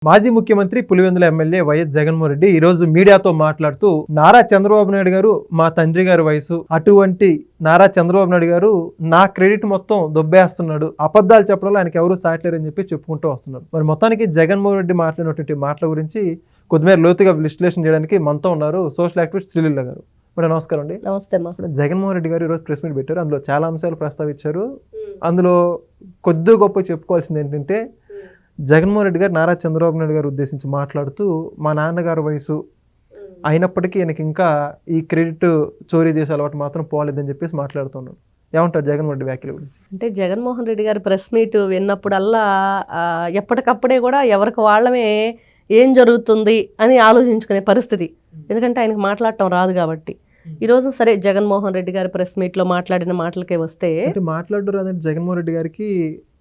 మాజీ ముఖ్యమంత్రి Pulivendula MLA YS Jaganmohan Reddy ఈ రోజు మీడియాతో మాట్లాడుతూ నారా చంద్రబాబు నాయుడు గారు మా తండ్రి గారి వయసు, అటువంటి నారా చంద్రబాబు నాయుడు గారు నా క్రెడిట్ మొత్తం దొబ్బేస్తున్నాడు, అబద్ధాలు చెప్పడంలో ఆయనకి ఎవరు సాయట్లేరని చెప్పి చెప్పుకుంటూ వస్తున్నారు. మరి మొత్తానికి జగన్మోహన్ రెడ్డి మాట్లాడినటువంటి మాటల గురించి కొద్దిమేర లోతుగా విశ్లేషణ చేయడానికి మనతో ఉన్నారు సోషల్ యాక్టివిస్ట్ శ్రీలీల గారు. మేడం నమస్కారం అండి. నమస్తే. జగన్మోహన్ రెడ్డి గారు ఈరోజు ప్రెస్ మీట్ పెట్టారు. అందులో చాలా అంశాలు ప్రస్తావించారు. అందులో కొద్ది గొప్ప చెప్పుకోవాల్సింది ఏంటంటే, జగన్మోహన్ రెడ్డి గారు నారా చంద్రబాబు నాయుడు గారు ఉద్దేశించి మాట్లాడుతూ మా నాన్నగారు వయసు అయినప్పటికీ ఆయనకి ఇంకా ఈ క్రెడిట్ చోరీ చేసే అలవాటు మాత్రం పోలేదని చెప్పేసి మాట్లాడుతున్నాడు. ఏమంటారు జగన్మోహన్ రెడ్డి వ్యాఖ్యల గురించి? అంటే జగన్మోహన్ రెడ్డి గారి ప్రెస్ మీట్ విన్నప్పుడల్లా ఎప్పటికప్పుడే కూడా ఎవరికి వాళ్ళమే ఏం జరుగుతుంది అని ఆలోచించుకునే పరిస్థితి. ఎందుకంటే ఆయనకు మాట్లాడటం రాదు కాబట్టి. ఈరోజు సరే జగన్మోహన్ రెడ్డి గారి ప్రెస్ మీట్లో మాట్లాడిన మాటలకే వస్తే, మాట్లాడడం రాదంటే జగన్మోహన్ రెడ్డి గారికి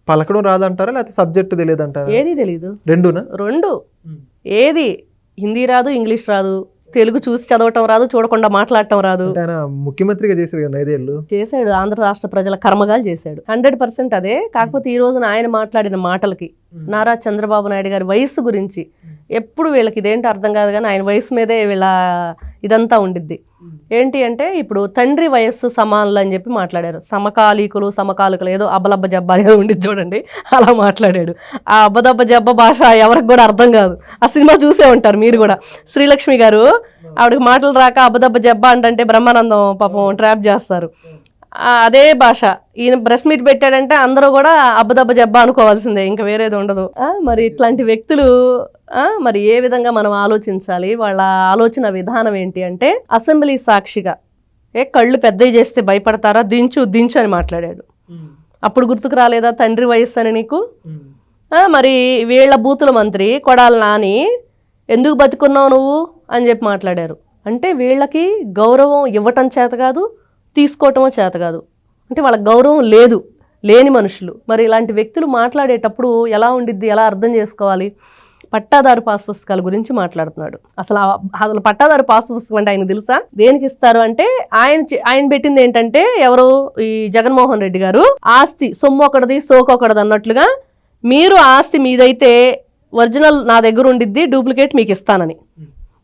పలకడం రాదంటారా, లేకపోతే సబ్జెక్ట్ తెలియదంటారా? ఏది తెలీదు. రెండు ఏది హిందీ రాదు, ఇంగ్లీష్ రాదు, తెలుగు చూసి చదవటం రాదు, చూడకుండా మాట్లాడటం రాదు. ఆయన ముఖ్యమంత్రిగా చేశాడు కదా 5 ఏళ్ళు. చేశాడు, ఆంధ్ర రాష్ట్ర ప్రజల కర్మగాలు చేశాడు. 100% అదే. కాకపోతే ఈ రోజున ఆయన మాట్లాడిన మాటలకి నారా చంద్రబాబు నాయుడు గారి వయసు గురించి ఎప్పుడు వీళ్ళకి ఇదేంటి అర్థం కాదు, కానీ ఆయన వయసు మీదే వీళ్ళ ఇదంతా ఉండిద్ది. ఏంటి అంటే, ఇప్పుడు తండ్రి వయస్సు సమానులు అని చెప్పి మాట్లాడారు. సమకాలికులు ఏదో అబ్బలబ్బ జబ్బ అనేది ఉండిద్ది చూడండి, అలా మాట్లాడాడు. ఆ అబ్బదబ్బ జబ్బ భాష ఎవరికి కూడా అర్థం కాదు. ఆ సినిమా చూసే ఉంటారు మీరు కూడా. శ్రీలక్ష్మి గారు ఆవిడకి మాటలు రాక అబ్బదబ్బ జబ్బ అంటే బ్రహ్మానందం పాపం ట్రాప్ చేస్తారు. అదే భాష ఈయన ప్రెస్ మీట్ పెట్టాడంటే అందరూ కూడా అబ్బదబ్బ జబ్బ అనుకోవాల్సిందే, ఇంకా వేరేది ఉండదు. మరి ఇట్లాంటి వ్యక్తులు మరి ఏ విధంగా మనం ఆలోచించాలి, వాళ్ళ ఆలోచన విధానం ఏంటి అంటే, అసెంబ్లీ సాక్షిగా కళ్ళు పెద్దవి చేస్తే భయపడతారా, దించు అని మాట్లాడాడు. అప్పుడు గుర్తుకు రాలేదా తండ్రి వయస్సు అని నీకు? మరి వీళ్ళ బూతుల మంత్రి కొడాల నాని ఎందుకు బతుకున్నావు నువ్వు అని చెప్పి మాట్లాడారు. అంటే వీళ్ళకి గౌరవం ఇవ్వటం చేత కాదు, తీసుకోవటమో చేత కాదు. అంటే వాళ్ళకి గౌరవం లేని మనుషులు. మరి ఇలాంటి వ్యక్తులు మాట్లాడేటప్పుడు ఎలా ఉండిద్ది, ఎలా అర్థం చేసుకోవాలి? పట్టాదారు పాస్ పుస్తకాల గురించి మాట్లాడుతున్నాడు. అసలు పట్టాదారు పాస్ పుస్తకం అంటే ఆయన తెలుసా? దేనికి ఇస్తారు అంటే, ఆయన పెట్టింది ఏంటంటే, ఎవరు ఈ జగన్మోహన్ రెడ్డి గారు ఆస్తి సొమ్ము ఒకటిది సోకొకటిది అన్నట్లుగా, మీరు ఆస్తి మీదైతే ఒరిజినల్ నా దగ్గర ఉండిద్ది, డూప్లికేట్ మీకు ఇస్తానని.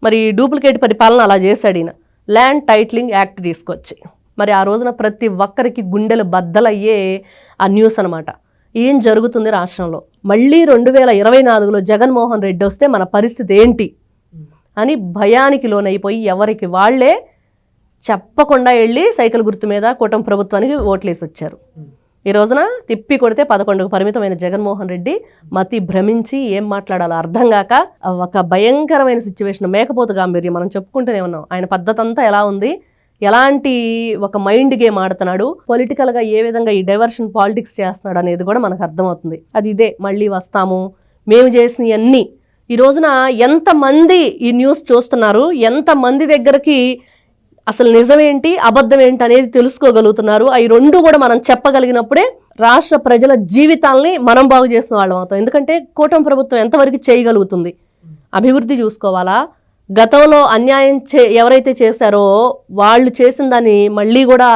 మరి డూప్లికేట్ పరిపాలన అలా చేశాడు ఈయన. ల్యాండ్ టైటిలింగ్ యాక్ట్ తీసుకొచ్చి మరి ఆ రోజున ప్రతి ఒక్కరికి గుండెలు బద్దలయ్యే ఆ న్యూస్ అనమాట. ఏం జరుగుతుంది రాష్ట్రంలో? మళ్ళీ 2024లో జగన్మోహన్ రెడ్డి వస్తే మన పరిస్థితి ఏంటి అని భయానికి లోనైపోయి ఎవరికి వాళ్లే చెప్పకుండా వెళ్ళి సైకిల్ గుర్తు మీద కూటమి ప్రభుత్వానికి ఓట్లేసి వచ్చారు. ఈ రోజున తిప్పి కొడితే 11కు పరిమితమైన జగన్మోహన్ రెడ్డి మతి భ్రమించి ఏం మాట్లాడాలో అర్థం కాక ఒక భయంకరమైన సిచ్యువేషన్, మేకపోతు గాంభీర్యం మనం చెప్పుకుంటూనే ఉన్నాం. ఆయన పద్ధతి అంతా ఎలా ఉంది, ఎలాంటి ఒక మైండ్ గేమ్ ఆడుతున్నాడు, పొలిటికల్గా ఏ విధంగా ఈ డైవర్షన్ పాలిటిక్స్ చేస్తున్నాడు అనేది కూడా మనకు అర్థమవుతుంది. అది ఇదే మళ్ళీ వస్తాము మేము చేసినవన్నీ. ఈ రోజున ఎంతమంది ఈ న్యూస్ చూస్తున్నారు, ఎంతమంది దగ్గరికి అసలు నిజమేంటి అబద్ధం ఏంటి అనేది తెలుసుకోగలుగుతున్నారు. అవి రెండు కూడా మనం చెప్పగలిగినప్పుడే రాష్ట్ర ప్రజల జీవితాలని మనం బాగు చేసిన వాళ్ళం అవుతాం. ఎందుకంటే కూటమి ప్రభుత్వం ఎంతవరకు చేయగలుగుతుంది? అభివృద్ధి చూసుకోవాలా, గతంలో అన్యాయం ఎవరైతే చేశారో వాళ్ళు చేసిన దాన్ని మళ్ళీ కూడా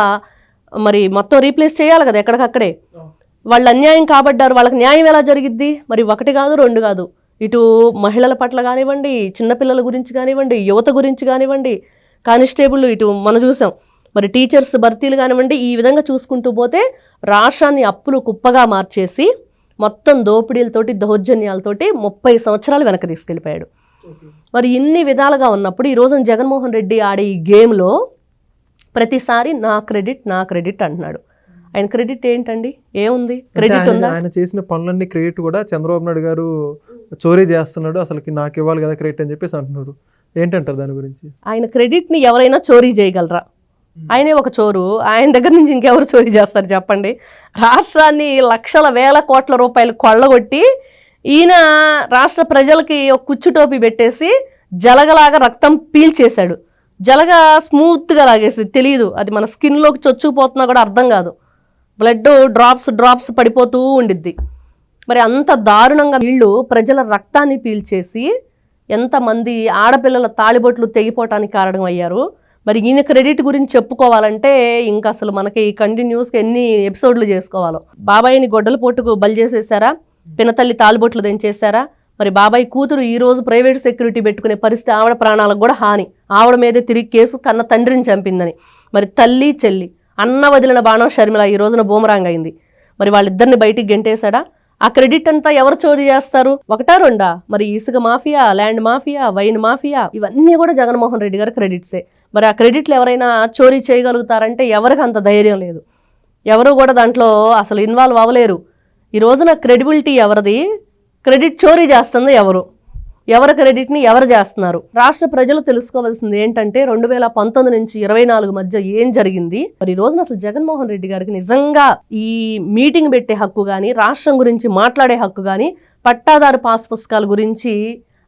మరి మొత్తం రీప్లేస్ చేయాలి కదా ఎక్కడికక్కడే. వాళ్ళు అన్యాయం కాబడ్డారు, వాళ్ళకి న్యాయం ఎలా జరిగిద్ది? మరి 1 కాదు 2 కాదు, ఇటు మహిళల పట్ల కానివ్వండి, చిన్నపిల్లల గురించి కానివ్వండి, యువత గురించి కానివ్వండి, కానిస్టేబుల్, ఇటు మనం చూసాం మరి టీచర్స్ భర్తీలు కానివ్వండి. ఈ విధంగా చూసుకుంటూ పోతే రాష్ట్రాన్ని అప్పులు కుప్పగా మార్చేసి మొత్తం దోపిడీలతోటి దౌర్జన్యాలతోటి 30 సంవత్సరాలు వెనక్కి తీసుకెళ్ళిపోయాడు. మరి ఇన్ని విధాలుగా ఉన్నప్పుడు ఈ రోజున జగన్మోహన్ రెడ్డి ఆడే ఈ గేమ్లో ప్రతిసారి నా క్రెడిట్ అంటున్నాడు. ఆయన క్రెడిట్ ఏంటండి? ఏముంది? క్రెడిట్ ఉందా? ఆయన చేసిన పనులన్నీ క్రెడిట్ కూడా చంద్రబాబు నాయుడు గారు చోరీ చేస్తున్నాడు, అసలుకి నాకు ఇవ్వాలి కదా క్రెడిట్ అని చెప్పేసి అంటున్నారు. ఏంటంటారు దాని గురించి? ఆయన క్రెడిట్ని ఎవరైనా చోరీ చేయగలరా? ఆయనే ఒక చోరు. ఆయన దగ్గర నుంచి ఇంకెవరు చోరీ చేస్తారు చెప్పండి? రాష్ట్రాన్ని లక్షల వేల కోట్ల రూపాయలు కొల్లగొట్టి ఈయన రాష్ట్ర ప్రజలకి ఒక కుచ్చుటోపి పెట్టేసి జలగలాగా రక్తం పీల్చేశాడు. జలగ స్మూత్గా లాగేసి తెలియదు, అది మన స్కిన్లోకి చొచ్చుకుపోతున్నా కూడా అర్థం కాదు. బ్లడ్ డ్రాప్స్ పడిపోతూ ఉండిద్ది. మరి అంత దారుణంగా వీళ్ళు ప్రజల రక్తాన్ని పీల్చేసి ఎంతమంది ఆడపిల్లల తాళిబొట్లు తెగిపోవటానికి కారణం అయ్యారు. మరి ఈయన క్రెడిట్ గురించి చెప్పుకోవాలంటే ఇంకా అసలు మనకి కంటిన్యూస్గా ఎన్ని ఎపిసోడ్లు చేసుకోవాలో. బాబాయిని గొడ్డల పోటుకు బలి చేసేసారా, పినతల్లి తాలిబొట్లు దించేశారా, మరి బాబాయ్ కూతురు ఈ రోజు ప్రైవేట్ సెక్యూరిటీ పెట్టుకునే పరిస్థితి, ఆవిడ ప్రాణాలకు కూడా హాని, ఆవిడ మీదే తిరిగి కేసు కన్న తండ్రిని చంపిందని. మరి తల్లి చెల్లి అన్న వదిలిన బాణం షర్మిల ఈ రోజున బూమరాంగ్ అయింది. మరి వాళ్ళిద్దరిని బయటికి గెంటేశాడా? ఆ క్రెడిట్ అంతా ఎవరు చోరీ చేస్తారు? ఒకటా రెండా? మరి ఇసుక mafia, land mafia, wine mafia, ఇవన్నీ కూడా జగన్మోహన్ రెడ్డి గారి క్రెడిట్సే. మరి ఆ క్రెడిట్లు ఎవరైనా చోరీ చేయగలుగుతారంటే ఎవరికి అంత ధైర్యం లేదు. ఎవరు కూడా దాంట్లో అసలు ఇన్వాల్వ్ అవ్వలేరు. ఈ రోజున క్రెడిబిలిటీ ఎవరిది? క్రెడిట్ చోరీ చేస్తుంది ఎవరు? ఎవరి క్రెడిట్ని ఎవరు చేస్తున్నారు? రాష్ట్ర ప్రజలు తెలుసుకోవాల్సింది ఏంటంటే 2019 నుంచి 24 మధ్య ఏం జరిగింది. మరి ఈ రోజున అసలు జగన్మోహన్ రెడ్డి గారికి నిజంగా ఈ మీటింగ్ పెట్టే హక్కు కానీ, రాష్ట్రం గురించి మాట్లాడే హక్కు కానీ, పట్టాదారు పాస్ పుస్తకాల గురించి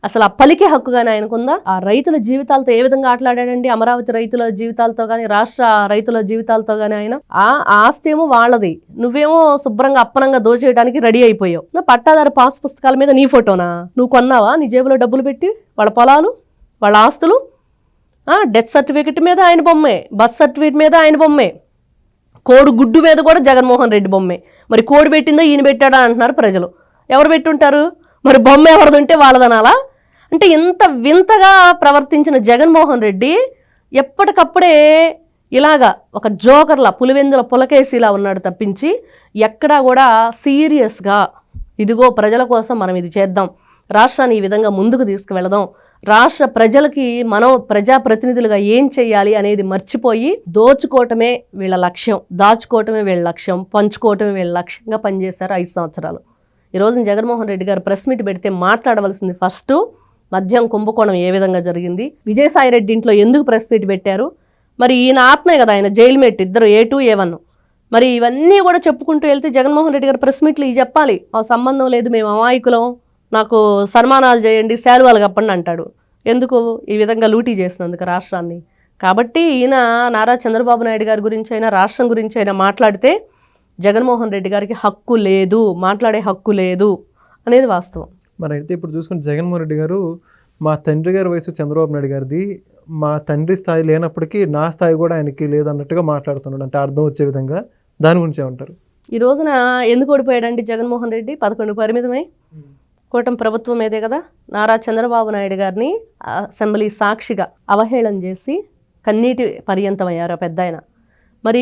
అసలు ఆ పలికే హక్కు కానీ ఆయనకుందా? ఆ రైతుల జీవితాలతో ఏ విధంగా ఆటలాడాడండి? అమరావతి రైతుల జీవితాలతో కానీ, రాష్ట్ర రైతుల జీవితాలతో కానీ ఆయన ఆ ఆస్తి ఏమో వాళ్ళది, నువ్వేమో శుభ్రంగా అప్పనంగా దోచేయడానికి రెడీ అయిపోయావు. నా పట్టాదారు పాస్ పుస్తకాల మీద నీ ఫోటోనా? నువ్వు కొన్నావా నీ జేబులో డబ్బులు పెట్టి? వాళ్ళ పొలాలు, వాళ్ళ ఆస్తులు, డెత్ సర్టిఫికెట్ మీద ఆయన బొమ్మే, బర్త్ సర్టిఫికెట్ మీద ఆయన బొమ్మే, కోడి గుడ్డు మీద కూడా జగన్మోహన్ రెడ్డి బొమ్మే. మరి కోడి పెట్టిందో ఈయన పెట్టాడా అంటున్నారు ప్రజలు. ఎవరు పెట్టుంటారు? మరి బొమ్మ ఎవరిదంటే వాళ్ళదనాలా? అంటే ఇంత వింతగా ప్రవర్తించిన జగన్మోహన్ రెడ్డి ఎప్పటికప్పుడే ఇలాగా ఒక జోకర్లా, పులివెందుల పులకేసిలా ఉన్నాడు తప్పించి ఎక్కడా కూడా సీరియస్గా ఇదిగో ప్రజల కోసం మనం ఇది చేద్దాం, రాష్ట్రాన్ని ఈ విధంగా ముందుకు తీసుకువెళదాం, రాష్ట్ర ప్రజలకి మనం ప్రజాప్రతినిధులుగా ఏం చేయాలి అనేది మర్చిపోయి దోచుకోవటమే వీళ్ళ లక్ష్యం, దాచుకోవటమే వీళ్ళ లక్ష్యం, పంచుకోవటమే వీళ్ళ లక్ష్యంగా పనిచేశారు 5 సంవత్సరాలు. ఈరోజు జగన్మోహన్ రెడ్డి గారు ప్రెస్ మీట్ పెడితే మాట్లాడవలసింది ఫస్ట్ మద్యం కుంభకోణం ఏ విధంగా జరిగింది, విజయసాయి రెడ్డి ఇంట్లో ఎందుకు ప్రెస్ మీట్ పెట్టారు, మరి ఈయన ఆత్మే కదా ఆయన జైలు మేట్, ఇద్దరు A2 A1. మరి ఇవన్నీ కూడా చెప్పుకుంటూ వెళ్తే జగన్మోహన్ రెడ్డి గారు ప్రెస్ మీట్లు ఇవి చెప్పాలి. ఆ సంబంధం లేదు, మేము అమాయకులం, నాకు సన్మానాలు చేయండి, శాలువాలు కప్పండి అంటాడు. ఎందుకు? ఈ విధంగా లూటీ చేసినందుకు రాష్ట్రాన్ని. కాబట్టి ఈయన నారా చంద్రబాబు నాయుడు గారి గురించి అయినా, రాష్ట్రం గురించి అయినా మాట్లాడితే జగన్మోహన్ రెడ్డి గారికి హక్కు లేదు, మాట్లాడే హక్కు లేదు అనేది వాస్తవం. మరి అయితే ఇప్పుడు చూసుకుంటే జగన్మోహన్ రెడ్డి గారు మా తండ్రి గారి వయసు చంద్రబాబు నాయుడు గారిది, మా తండ్రి స్థాయి లేనప్పటికీ నా స్థాయి కూడా ఆయనకి లేదన్నట్టుగా మాట్లాడుతున్నాడు. అంటే అర్థం వచ్చే విధంగా దాని గురించి ఏమంటారు? ఈ రోజున ఎందుకు ఓడిపోయాడండి జగన్మోహన్ రెడ్డి? 11 పరిమితమై కూటమి ప్రభుత్వం మీదే కదా నారా చంద్రబాబు నాయుడు గారిని అసెంబ్లీ సాక్షిగా అవహేళన చేసి కన్నీటి పర్యంతమయ్యారు పెద్ద ఆయన. మరి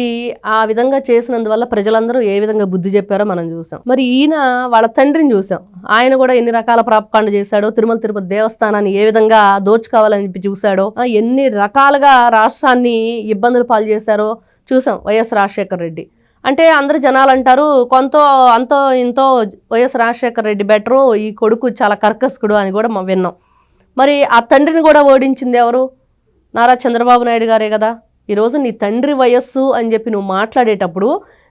ఆ విధంగా చేసినందువల్ల ప్రజలందరూ ఏ విధంగా బుద్ధి చెప్పారో మనం చూసాం. మరి ఈయన వాళ్ళ తండ్రిని చూసాం, ఆయన కూడా ఎన్ని రకాల ప్రాపకాండ చేశాడో, తిరుమల తిరుపతి దేవస్థానాన్ని ఏ విధంగా దోచుకోవాలని చెప్పి చూశాడో, ఎన్ని రకాలుగా రాష్ట్రాన్ని ఇబ్బందులు పాలు చేశారో చూసాం వైఎస్ రాజశేఖర రెడ్డి. అంటే అందరు జనాలు అంటారు కొంత అంతో ఇంతో వైఎస్ రాజశేఖర రెడ్డి బెటరు, ఈ కొడుకు చాలా కర్కశకుడు అని కూడా విన్నాం. మరి ఆ తండ్రిని కూడా ఓడించింది ఎవరు? నారా చంద్రబాబు నాయుడు గారే కదా. ఈరోజు నీ తండ్రి వయస్సు అని చెప్పి నువ్వు మాట్లాడేటప్పుడు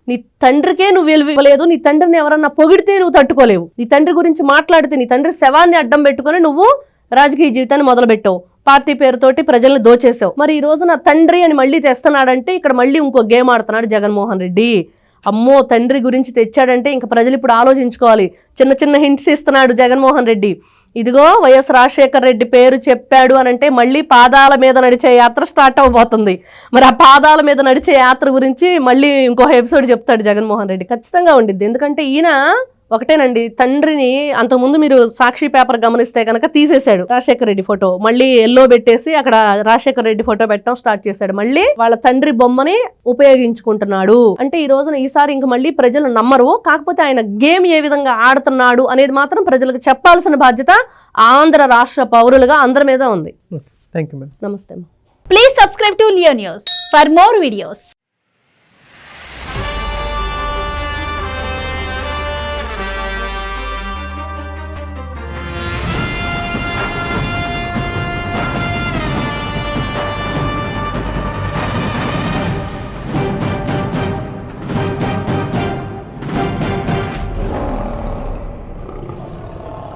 నీ తండ్రికే నువ్వు ఇవ్వలేదు, నీ తండ్రిని ఎవరన్నా పొగిడితే నువ్వు తట్టుకోలేవు. నీ తండ్రి గురించి మాట్లాడితే నీ తండ్రి శవాన్ని అడ్డం పెట్టుకొని నువ్వు రాజకీయ జీవితాన్ని మొదలుపెట్టావు, పార్టీ పేరుతోటి ప్రజల్ని దోచేసావు. మరి ఈ రోజు నా తండ్రి అని మళ్ళీ తెస్తున్నాడంటే ఇక్కడ మళ్ళీ ఇంకో గేమ్ ఆడుతున్నాడు జగన్మోహన్ రెడ్డి. అమ్మో తండ్రి గురించి తెచ్చాడంటే ఇంకా ప్రజలు ఇప్పుడు ఆలోచించుకోవాలి. చిన్న చిన్న హింట్స్ ఇస్తున్నాడు జగన్మోహన్ రెడ్డి. ఇదిగో వైఎస్ రాజశేఖర రెడ్డి పేరు చెప్పాడు అని అంటే మళ్ళీ పాదాల మీద నడిచే యాత్ర స్టార్ట్ అవబోతుంది. మరి ఆ పాదాల మీద నడిచే యాత్ర గురించి మళ్ళీ ఇంకో ఎపిసోడ్ చెప్తాడు జగన్మోహన్ రెడ్డి, ఖచ్చితంగా ఉండిద్ది. ఎందుకంటే ఈయన ఒకటేనండి, తండ్రిని అంతకుముందు మీరు సాక్షి పేపర్ గమనిస్తే కనుక తీసేశాడు రాజశేఖర రెడ్డి ఫోటో, మళ్ళీ ఎల్లో పెట్టేసి అక్కడ రాజశేఖర రెడ్డి ఫోటో పెట్టడం స్టార్ట్ చేశాడు. మళ్ళీ వాళ్ళ తండ్రి బొమ్మని ఉపయోగించుకుంటున్నాడు. అంటే ఈ రోజున ఈసారి ఇంక మళ్ళీ ప్రజలు నమ్మరు. కాకపోతే ఆయన గేమ్ ఏ విధంగా ఆడుతున్నాడు అనేది మాత్రం ప్రజలకు చెప్పాల్సిన బాధ్యత ఆంధ్ర రాష్ట్ర పౌరులుగా అందరి మీద ఉంది. Thank you madam. నమస్తే. Please subscribe to Leo News for more videos.